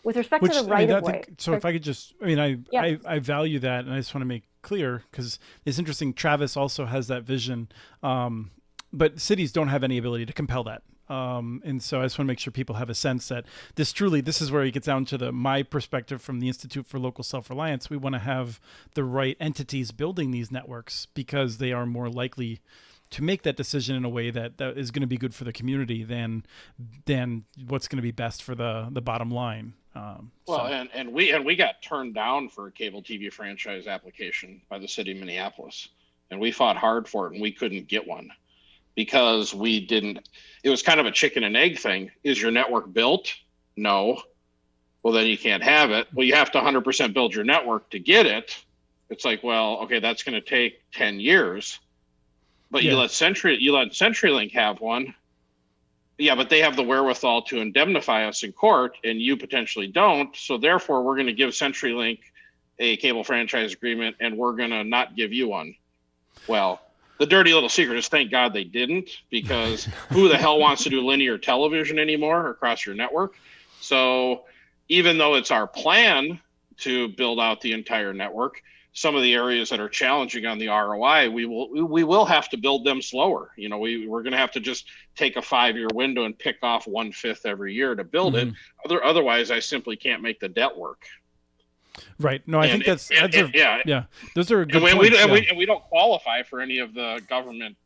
With respect to the right of way. So if I could just, I value that, and I just want to make clear, because it's interesting. Travis also has that vision, but cities don't have any ability to compel that. And so I just want to make sure people have a sense that this is where it gets down to my perspective from the Institute for Local Self-Reliance. We want to have the right entities building these networks, because they are more likely to make that decision in a way that is going to be good for the community than what's going to be best for the bottom line. And we got turned down for a cable TV franchise application by the city of Minneapolis, and we fought hard for it, and we couldn't get one because it was kind of a chicken and egg thing. Is your network built? No. Well, then you can't have it. Well, you have to 100% build your network to get it. It's like, well, okay, that's going to take 10 years. But you let CenturyLink have one. Yeah, but they have the wherewithal to indemnify us in court, and you potentially don't. So therefore, we're going to give CenturyLink a cable franchise agreement, and we're going to not give you one. Well, the dirty little secret is, thank God they didn't, because who the hell wants to do linear television anymore across your network? So even though it's our plan to build out the entire network, some of the areas that are challenging on the ROI, we will have to build them slower. We're going to have to just take a 5-year window and pick off 1/5 every year to build it. Otherwise, I simply can't make the debt work. Right. No, I think those are good points. And we don't qualify for any of the government.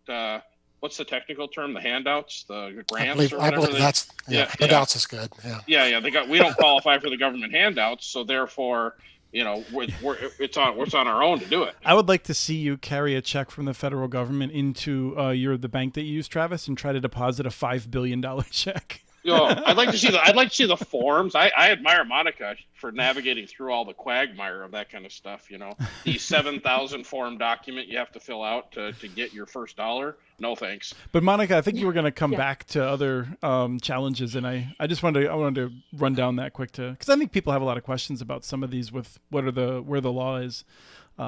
What's the technical term? The handouts, the grants, I believe that's handouts is good. Yeah. We don't qualify for the government handouts, so therefore, it's on our own to do it. I would like to see you carry a check from the federal government into the bank that you use, Travis, and try to deposit a $5 billion check. I'd like to see the forms. I admire Monica for navigating through all the quagmire of that kind of stuff. The 7,000 form document you have to fill out to get your first dollar. No thanks. But Monica, I think you were going to come back to other challenges, and I wanted to run down that quick because I think people have a lot of questions about some of these with where the law is.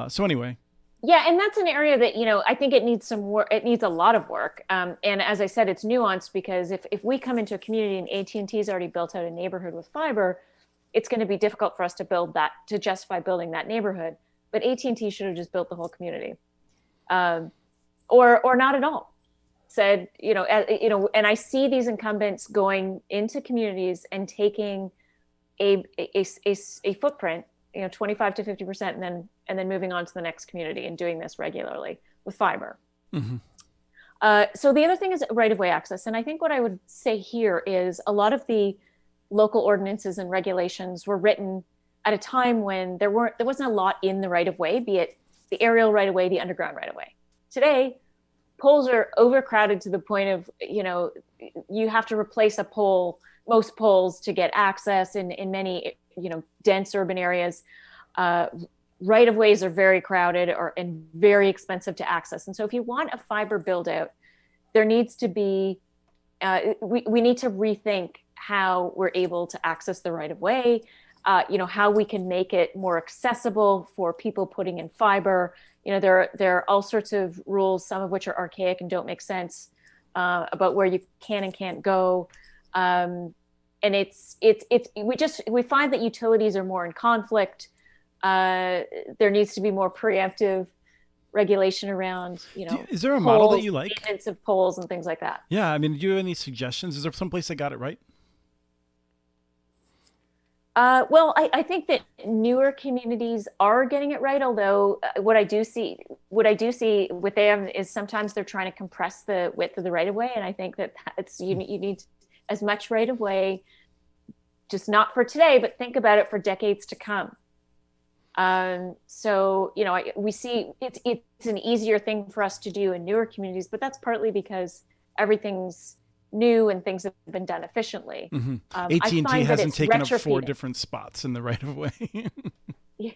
So anyway. Yeah, and that's an area that, I think it needs some work. It needs a lot of work. And as I said, it's nuanced, because if we come into a community and AT&T's already built out a neighborhood with fiber, it's going to be difficult for us to justify building that neighborhood. But AT&T should have just built the whole community, or not at all. Said, and I see these incumbents going into communities and taking a footprint, 25 to 50%, and then moving on to the next community and doing this regularly with fiber. Mm-hmm. So the other thing is right-of-way access. And I think what I would say here is a lot of the local ordinances and regulations were written at a time when there wasn't a lot in the right-of-way, be it the aerial right-of-way, the underground right-of-way. Today, poles are overcrowded to the point of, you have to replace most poles to get access in many, dense urban areas. Right-of-ways are very crowded and very expensive to access. And so if you want a fiber build out, there needs to be, we need to rethink how we're able to access the right-of-way, how we can make it more accessible for people putting in fiber. There are all sorts of rules, some of which are archaic and don't make sense, about where you can and can't go. And we find that utilities are more in conflict. There needs to be more preemptive regulation around, is there a model that you like? Maintenance of poles and things like that. Yeah, do you have any suggestions? Is there some place that got it right? Well, I think that newer communities are getting it right. Although what I do see with them is sometimes they're trying to compress the width of the right of way, and I think that you need as much right of way, just not for today, but think about it for decades to come. So we see it's an easier thing for us to do in newer communities, but that's partly because everything's new and things have been done efficiently. Mm-hmm. AT&T hasn't taken up 4 different spots in the right of way. Yeah.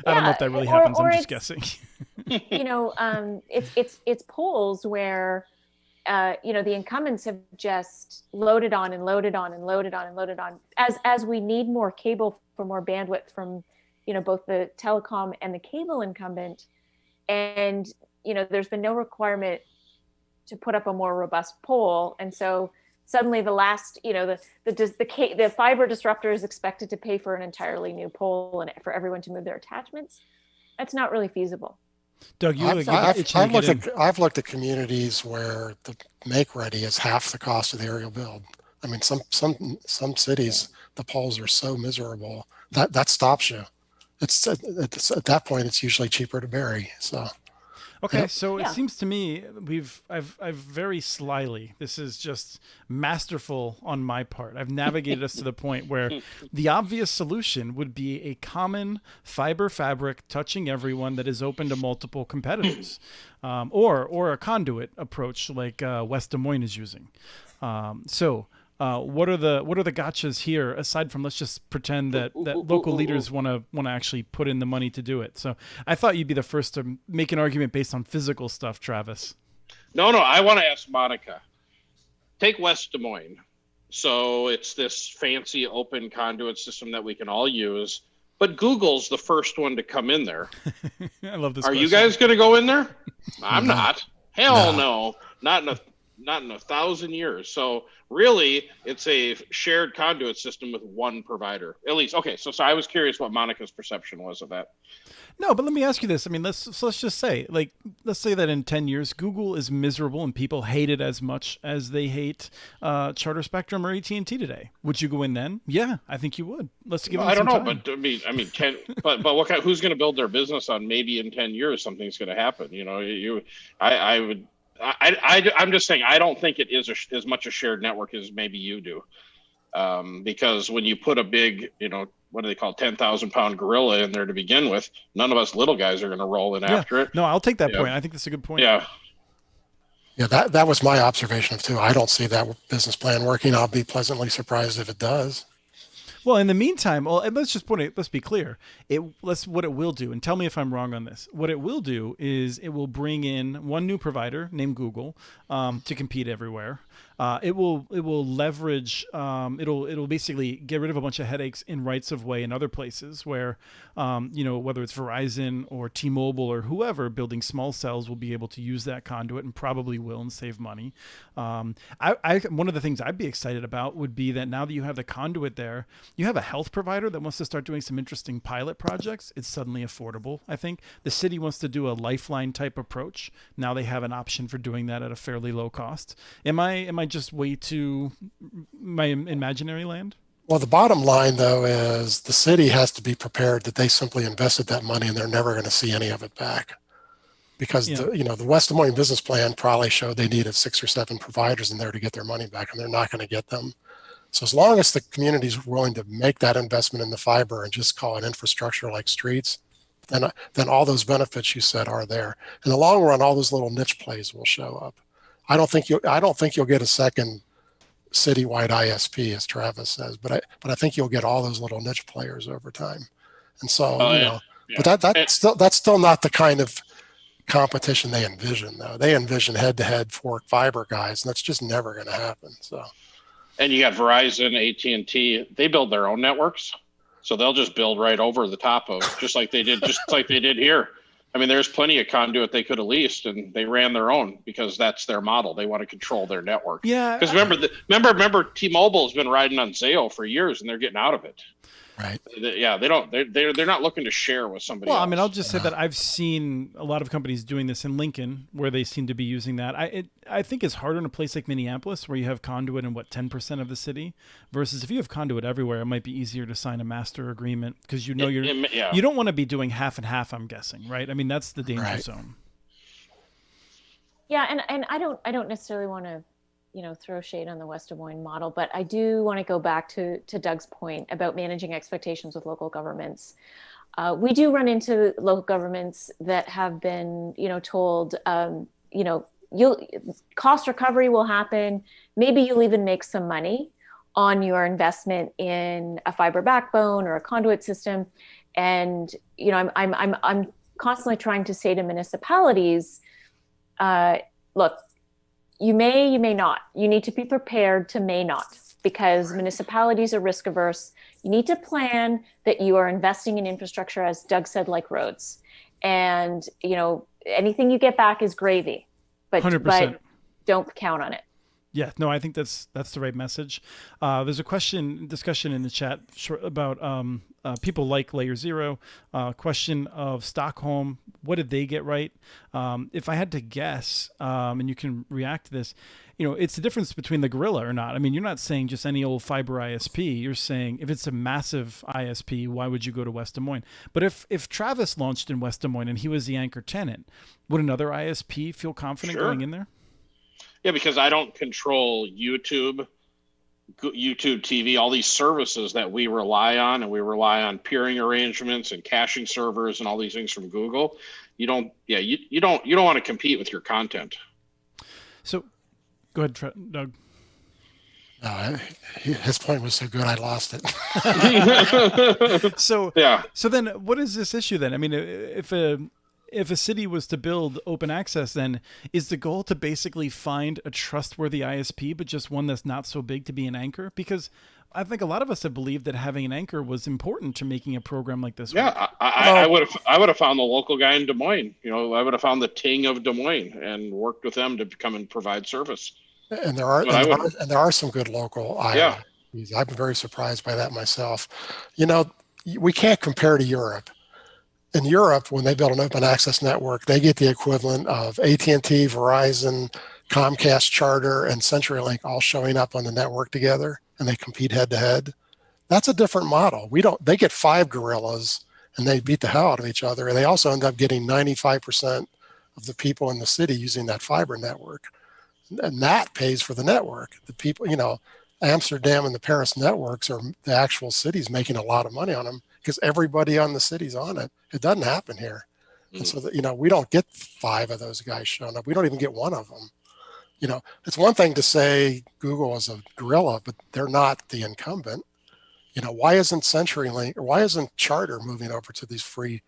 I don't know if that really happens. I'm just guessing. It's polls where the incumbents have just loaded on and loaded on and loaded on and loaded on as we need more cable for more bandwidth from both the telecom and the cable incumbent, and there's been no requirement to put up a more robust pole, and so suddenly the last the fiber disruptor is expected to pay for an entirely new pole and for everyone to move their attachments. That's not really feasible. Doug, I've looked at communities where the make ready is half the cost of the aerial build. I mean, some cities, the poles are so miserable that stops you. It's at that point, it's usually cheaper to bury. So. Okay, so it seems to me I've very slyly, this is just masterful on my part, I've navigated us to the point where the obvious solution would be a common fiber fabric touching everyone that is open to multiple competitors, or a conduit approach like West Des Moines is using. What are the gotchas here, aside from let's just pretend that local leaders want to actually put in the money to do it? So I thought you'd be the first to make an argument based on physical stuff, Travis. No, I want to ask Monica. Take West Des Moines. So it's this fancy open conduit system that we can all use, but Google's the first one to come in there. I love this. Are you guys going to go in there? I'm not. Hell no. Not in 1,000 years. So really, it's a shared conduit system with one provider, at least. Okay, so I was curious what Monica's perception was of that. No, but let me ask you this. I mean, let's just say, let's say that in 10 years, Google is miserable and people hate it as much as they hate Charter Spectrum or AT&T today. Would you go in then? Yeah, I think you would. Let's give them some time. I don't know, but I mean, 10. but who's going to build their business on maybe in 10 years something's going to happen? I'm just saying, I don't think it is as much a shared network as maybe you do. Because when you put a big, what do they call 10,000-pound gorilla in there to begin with, none of us little guys are going to roll in after it. No, I'll take that point. I think that's a good point. Yeah. Yeah, that was my observation of too. I don't see that business plan working. I'll be pleasantly surprised if it does. Well, in the meantime, let's be clear. What it will do, and tell me if I'm wrong on this. What it will do is it will bring in one new provider named Google to compete everywhere. It will leverage. It'll basically get rid of a bunch of headaches in rights of way in other places where, whether it's Verizon or T-Mobile or whoever building small cells will be able to use that conduit and probably will and save money. One of the things I'd be excited about would be that now that you have the conduit there, you have a health provider that wants to start doing some interesting pilot projects. It's suddenly affordable. I think the city wants to do a lifeline type approach. Now they have an option for doing that at a fairly low cost. Am I just way too my imaginary land? Well, the bottom line though is the city has to be prepared that they simply invested that money and they're never going to see any of it back, because the West Des Moines business plan probably showed they needed 6 or 7 providers in there to get their money back, and they're not going to get them. So as long as the community is willing to make that investment in the fiber and just call it infrastructure like streets, then all those benefits you said are there. In the long run, all those little niche plays will show up. I don't think you'll get a second citywide ISP, as Travis says, but I think you'll get all those little niche players over time. And so but that's still not the kind of competition they envision, though. They envision head-to-head fork fiber guys, and that's just never going to happen. So. And you got Verizon, AT&T. They build their own networks, so they'll just build right over the top of, just like they did here. I mean, there's plenty of conduit they could have leased, and they ran their own because that's their model. They want to control their network. Yeah. Because remember, T-Mobile has been riding on Zayo for years, and they're getting out of it. Right. Yeah, they don't. They're not looking to share with somebody. Well, else. I mean, I'll just say that I've seen a lot of companies doing this in Lincoln, where they seem to be using that. I think it's harder in a place like Minneapolis, where you have conduit in 10% of the city, versus if you have conduit everywhere, it might be easier to sign a master agreement because you don't want to be doing half and half. I'm guessing, right? I mean, that's the danger zone. Yeah, and I don't necessarily want to, throw shade on the West Des Moines model, but I do want to go back to Doug's point about managing expectations with local governments. We do run into local governments that have been, told, cost recovery will happen. Maybe you'll even make some money on your investment in a fiber backbone or a conduit system. And, I'm constantly trying to say to municipalities, look, you may not. You need to be prepared to may not, because municipalities are risk averse. You need to plan that you are investing in infrastructure, as Doug said, like roads. And, anything you get back is gravy, but 100%. Don't count on it. Yeah, no, I think that's the right message. There's a discussion in the chat about people like Layer Zero. Question of Stockholm, what did they get right? If I had to guess, and you can react to this, it's the difference between the gorilla or not. I mean, you're not saying just any old fiber ISP. You're saying if it's a massive ISP, why would you go to West Des Moines? But if Travis launched in West Des Moines and he was the anchor tenant, would another ISP feel confident going in there? Yeah, because I don't control YouTube TV, all these services that we rely on, and we rely on peering arrangements and caching servers and all these things from Google. You don't want to compete with your content. So, go ahead, Doug. No, his point was so good, I lost it. So then, what is this issue then? I mean, if a city was to build open access, then is the goal to basically find a trustworthy ISP, but just one that's not so big to be an anchor? Because I think a lot of us have believed that having an anchor was important to making a program like this. Yeah, I would have found the local guy in Des Moines. I would have found the Ting of Des Moines and worked with them to come and provide service. And there are some good local ISPs. Yeah. I've been very surprised by that myself. We can't compare to Europe. In Europe, when they build an open access network, they get the equivalent of AT&T, Verizon, Comcast, Charter, and CenturyLink all showing up on the network together, and they compete head to head. That's a different model. They get 5 gorillas, and they beat the hell out of each other. And they also end up getting 95% of the people in the city using that fiber network. And that pays for the network. The people, Amsterdam and the Paris networks are the actual cities making a lot of money on them, because everybody on the city's on it. It doesn't happen here. And so that, we don't get 5 of those guys showing up. We don't even get 1 of them. It's one thing to say Google is a gorilla, but they're not the incumbent. Why isn't CenturyLink, or why isn't Charter moving over to these free?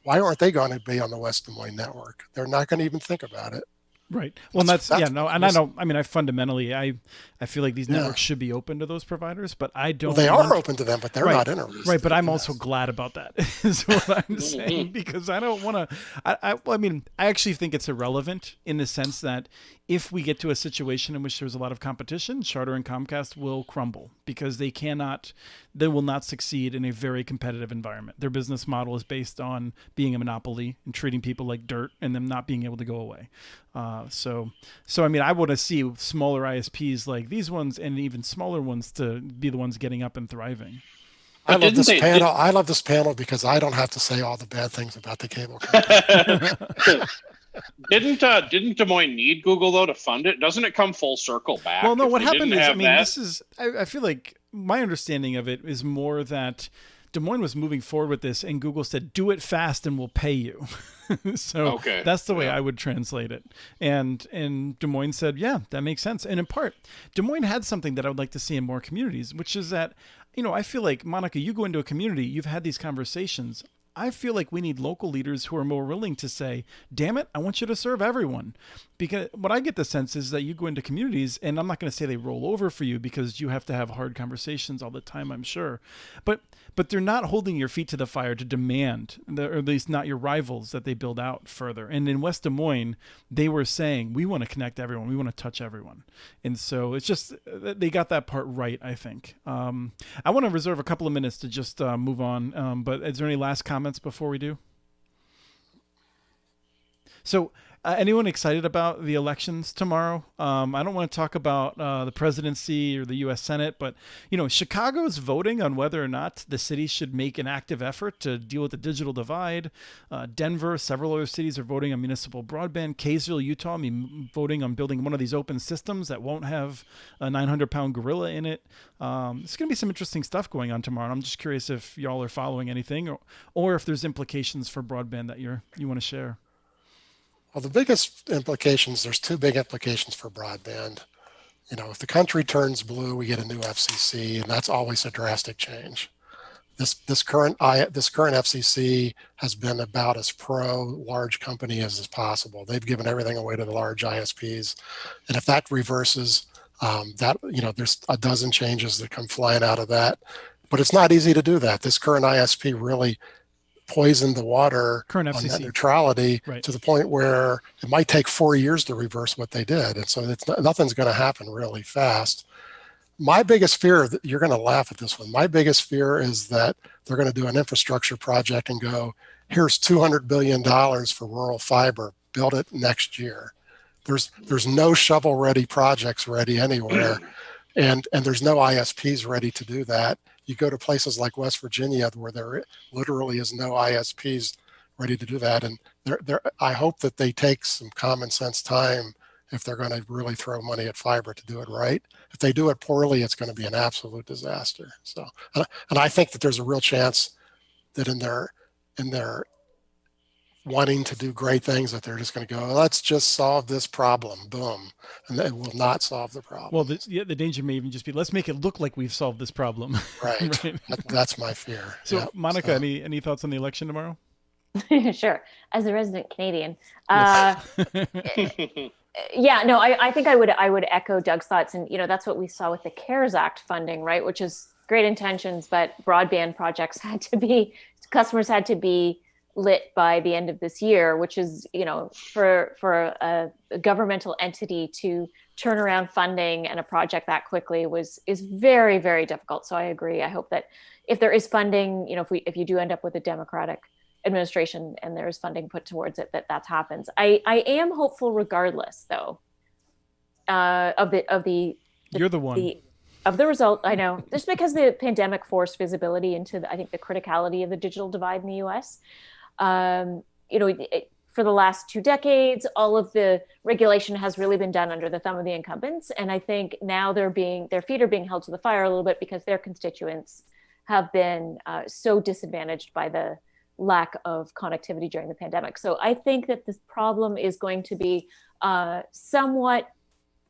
Why aren't they going to be on the West Des Moines network? They're not going to even think about it. Right. Well, I fundamentally, I feel like these networks should be open to those providers, but I don't. Well, they are open to them, but they're not interested. Right. But I'm also glad about that, is what I'm saying, because I don't want to. I actually think it's irrelevant in the sense that if we get to a situation in which there's a lot of competition, Charter and Comcast will crumble because they will not succeed in a very competitive environment. Their business model is based on being a monopoly and treating people like dirt and them not being able to go away. So I want to see smaller ISPs like these ones and even smaller ones to be the ones getting up and thriving. I love this panel because I don't have to say all the bad things about the cable company. Didn't Des Moines need Google though to fund it? Doesn't it come full circle back? Well, no. What happened is, I feel like my understanding of it is more that Des Moines was moving forward with this, and Google said, "Do it fast, and we'll pay you." So that's the way I would translate it. And Des Moines said, "Yeah, that makes sense." And in part, Des Moines had something that I would like to see in more communities, which is that, I feel like, Monica, you go into a community, you've had these conversations. I feel like we need local leaders who are more willing to say, damn it, I want you to serve everyone. Because what I get the sense is that you go into communities, and I'm not going to say they roll over for you because you have to have hard conversations all the time, I'm sure. But they're not holding your feet to the fire to demand, or at least not your rivals, that they build out further. And in West Des Moines, they were saying, we want to connect everyone. We want to touch everyone. And so it's just, they got that part right, I think. I want to reserve a couple of minutes to just move on. But is there any last comments before we do? So anyone excited about the elections tomorrow? I don't want to talk about the presidency or the U.S. Senate, but, Chicago's voting on whether or not the city should make an active effort to deal with the digital divide. Denver, several other cities are voting on municipal broadband. Kaysville, Utah, voting on building one of these open systems that won't have a 900-pound gorilla in it. It's going to be some interesting stuff going on tomorrow. And I'm just curious if y'all are following anything or if there's implications for broadband that you want to share. Well, the biggest implications, there's two big implications for broadband. If the country turns blue, we get a new FCC, and that's always a drastic change. This current FCC has been about as pro large company as possible. They've given everything away to the large ISPs, and if that reverses, there's a dozen changes that come flying out of that. But it's not easy to do that. This current ISP really poisoned the water on net neutrality, right, to the point where it might take 4 years to reverse what they did. And so nothing's going to happen really fast. My biggest fear, you're going to laugh at this one, my biggest fear is that they're going to do an infrastructure project and go, here's $200 billion for rural fiber, build it next year. There's no shovel-ready projects ready anywhere, and there's no ISPs ready to do that. You go to places like West Virginia where there literally is no ISPs ready to do that. And I hope that they take some common sense time if they're going to really throw money at fiber to do it right. If they do it poorly, it's going to be an absolute disaster. So, and I think that there's a real chance that in their wanting to do great things that they're just going to go, let's just solve this problem, boom, and it will not solve the problem. Well, the danger may even just be, let's make it look like we've solved this problem. Right. Right. That's my fear. So, yep. Monica, any thoughts on the election tomorrow? Sure. As a resident Canadian, yes. yeah, no, I think I would echo Doug's thoughts, and that's what we saw with the CARES Act funding, right? Which is great intentions, but broadband projects customers had to be lit by the end of this year, which is, for a governmental entity to turn around funding and a project that quickly is very, very difficult. So I agree. I hope that if there is funding, if you do end up with a Democratic administration and there is funding put towards it, that happens. I am hopeful regardless, though, of the You're the one. Of the result. I know, just because the pandemic forced visibility into I think the criticality of the digital divide in the U.S. For the last 2 decades, all of the regulation has really been done under the thumb of the incumbents. And I think now their feet are being held to the fire a little bit because their constituents have been so disadvantaged by the lack of connectivity during the pandemic. So I think that this problem is going to be somewhat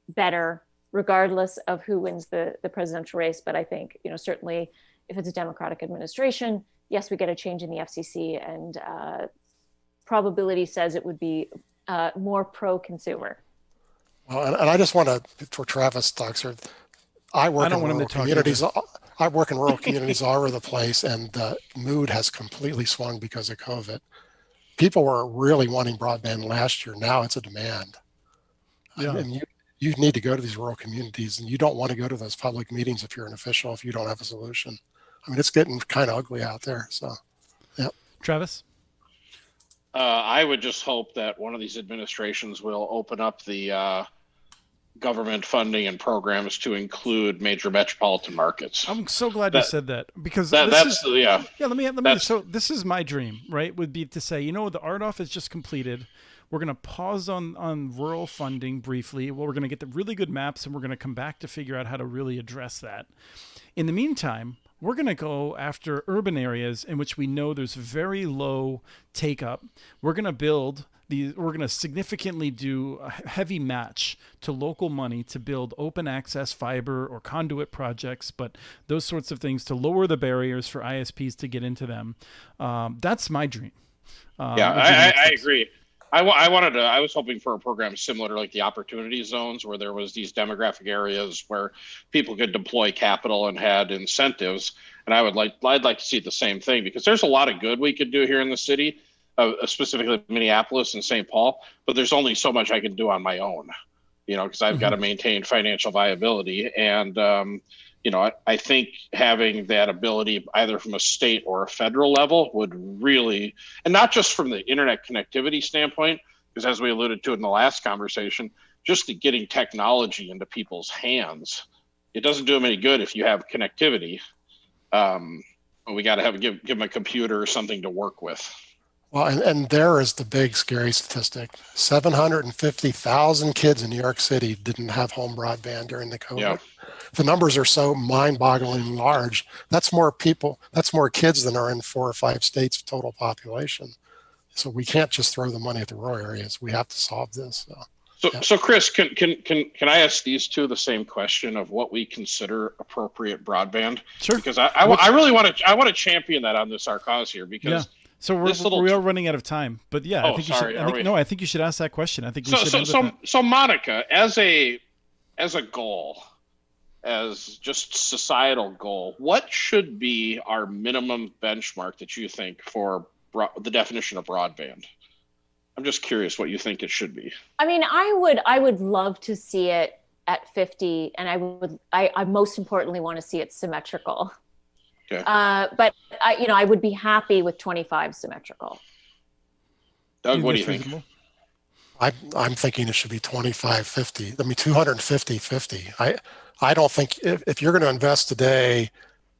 better regardless of who wins the presidential race. But I think, certainly if it's a Democratic administration, yes, we get a change in the FCC, and probability says it would be more pro-consumer. Well, and I just want to, for Travis Docsis, I work in rural communities. I work in rural communities all over the place, and the mood has completely swung because of COVID. People were really wanting broadband last year. Now it's a demand. Yeah. And you need to go to these rural communities, and you don't want to go to those public meetings if you're an official, if you don't have a solution. I mean, it's getting kind of ugly out there. So, yeah. Travis? I would just hope that one of these administrations will open up the government funding and programs to include major metropolitan markets. I'm so glad you said that, because So this is my dream, right? Would be to say, the RDOF is just completed. We're going to pause on rural funding briefly. Well, we're going to get the really good maps, and we're going to come back to figure out how to really address that. In the meantime, we're going to go after urban areas in which we know there's very low take up. We're going to build we're going to significantly do a heavy match to local money to build open access fiber or conduit projects, but those sorts of things to lower the barriers for ISPs to get into them. That's my dream. I agree. I was hoping for a program similar to like the opportunity zones, where there was these demographic areas where people could deploy capital and had incentives. And I'd like to see the same thing, because there's a lot of good we could do here in the city, specifically Minneapolis and St. Paul, but there's only so much I can do on my own, because I've got to maintain financial viability. And, I think having that ability either from a state or a federal level would really, and not just from the internet connectivity standpoint, because as we alluded to in the last conversation, just getting technology into people's hands, it doesn't do them any good if you have connectivity. We got to give them a computer or something to work with. Well, and there is the big scary statistic. 750,000 kids in New York City didn't have home broadband during the COVID. Yeah. The numbers are so mind-bogglingly large. That's more kids than are in 4 or 5 states' total population. So we can't just throw the money at the rural areas. We have to solve this. So Chris, can I ask these two the same question of what we consider appropriate broadband? Sure. Because I really want to champion that on our cause here, because. Yeah. So we are running out of time, but yeah, I think you should ask that question. I think we should. So Monica, as a goal, as just societal goal, what should be our minimum benchmark that you think for the definition of broadband? I'm just curious what you think it should be. I mean, I would love to see it at 50, and I most importantly want to see it symmetrical. Okay. But I would be happy with 25 symmetrical. Doug, what do you think? I'm thinking it should be 25, 50. I mean, 250, 50. I don't think if you're going to invest today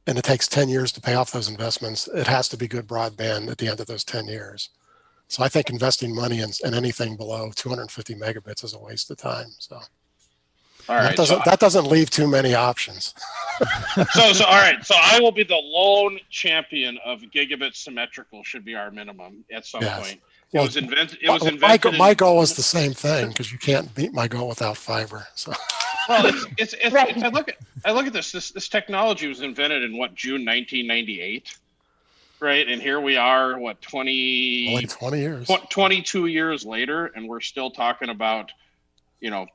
and it takes 10 years to pay off those investments, it has to be good broadband at the end of those 10 years. So I think investing money in anything below 250 megabits is a waste of time. So. All right. That doesn't leave too many options. So all right. So I will be the lone champion of gigabit symmetrical should be our minimum at some point. It was invented. My goal is the same thing, because you can't beat my goal without fiber. So. Well, it's right. I look at this technology was invented in June 1998, right? And here we are, only 20 years, 22 years later, and we're still talking about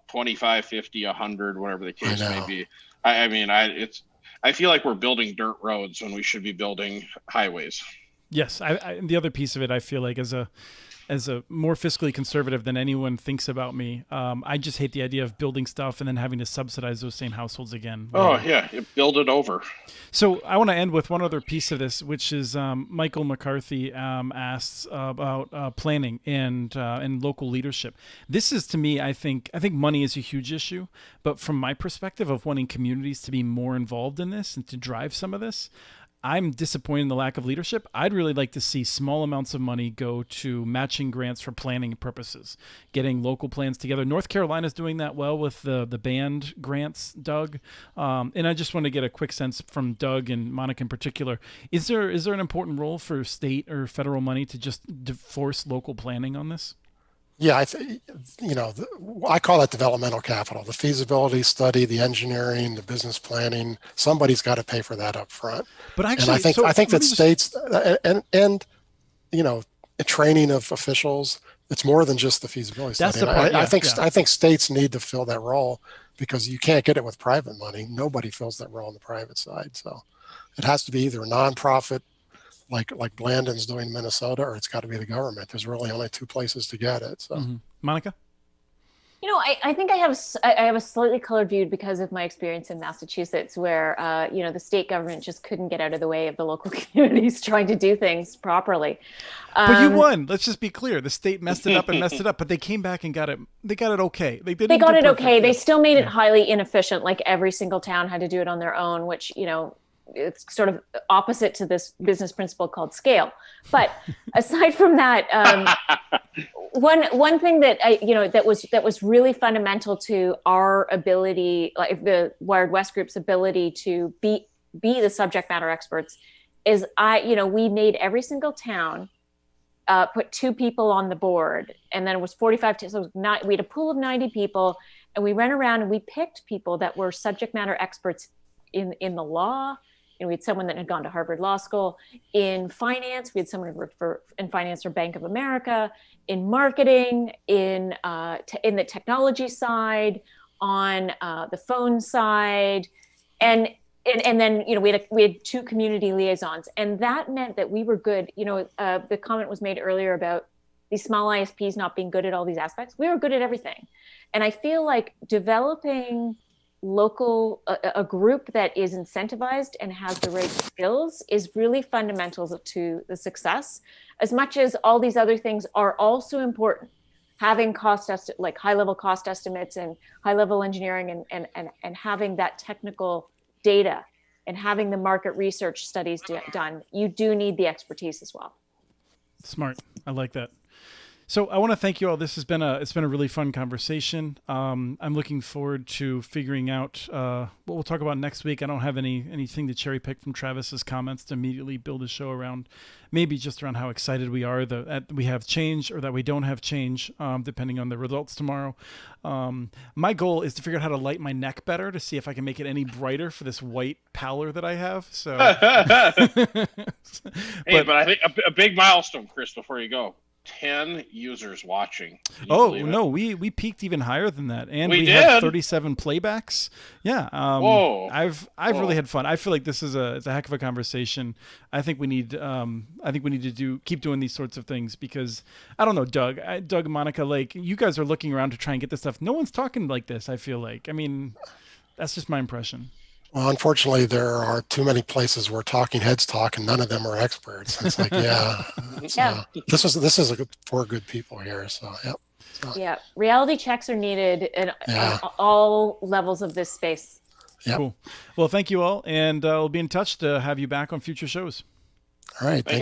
25, 50, 100, whatever the case may be. I feel like we're building dirt roads when we should be building highways. Yes. The other piece of it, I feel like as a more fiscally conservative than anyone thinks about me, I just hate the idea of building stuff and then having to subsidize those same households again. Oh yeah. Build it over. So I want to end with one other piece of this, which is Michael McCarthy asks about planning and local leadership. This is, to me, I think money is a huge issue, but from my perspective of wanting communities to be more involved in this and to drive some of this, I'm disappointed in the lack of leadership. I'd really like to see small amounts of money go to matching grants for planning purposes, getting local plans together. North Carolina's doing that well with the band grants, Doug. And I just want to get a quick sense from Doug and Monica in particular. Is there an important role for state or federal money to just force local planning on this? Yeah, I call that developmental capital. The feasibility study, the engineering, the business planning. Somebody's got to pay for that up front. But actually, and I think that states and training of officials. It's more than just the feasibility study. That's the part. I think states need to fill that role, because you can't get it with private money. Nobody fills that role on the private side. So it has to be either a nonprofit, like Blandon's doing in Minnesota, or it's got to be the government. There's really only 2 places to get it. So, Monica? I think I have a slightly colored view because of my experience in Massachusetts, where the state government just couldn't get out of the way of the local communities trying to do things properly. But you won. Let's just be clear. The state messed it up, but they came back and got it. They got it okay. They got it okay. They still made it highly inefficient. Like every single town had to do it on their own, which it's sort of opposite to this business principle called scale. But aside from that, one thing that that was really fundamental to our ability, like the Wired West Group's ability to be the subject matter experts, is we made every single town put 2 people on the board, and then it was 45. So we had a pool of 90 people, and we ran around and we picked people that were subject matter experts in the law. And we had someone that had gone to Harvard Law School. In finance, we had someone who worked in finance for Bank of America. In marketing, in the technology side, on the phone side, and then we had 2 community liaisons, and that meant that we were good. The comment was made earlier about these small ISPs not being good at all these aspects. We were good at everything, and I feel like developing a group that is incentivized and has the right skills is really fundamental to the success, as much as all these other things are also important. Having high level cost estimates and high level engineering and having that technical data and having the market research studies done, you do need the expertise as well. Smart. I like that. So I want to thank you all. It's been a really fun conversation. I'm looking forward to figuring out what we'll talk about next week. I don't have anything to cherry pick from Travis's comments to immediately build a show around. Maybe just around how excited we are that we have change or that we don't have change, depending on the results tomorrow. My goal is to figure out how to light my neck better to see if I can make it any brighter for this white pallor that I have. So, but I think a big milestone, Chris, before you go. 10 users watching. Oh no, we peaked even higher than that, and we did. have 37 playbacks. Yeah. Whoa. I've really had fun. I feel like this is it's a heck of a conversation. I think we need to keep doing these sorts of things, because I don't know, Doug and Monica, like, you guys are looking around to try and get this stuff. No one's talking like this, I feel like. I mean, that's just my impression. Well, unfortunately, there are too many places where talking heads talk, and none of them are experts. It's like, this is for good people here. So, yeah. So, yeah, reality checks are needed at all levels of this space. Yeah. Cool. Well, thank you all, and I'll be in touch to have you back on future shows. All right. Thank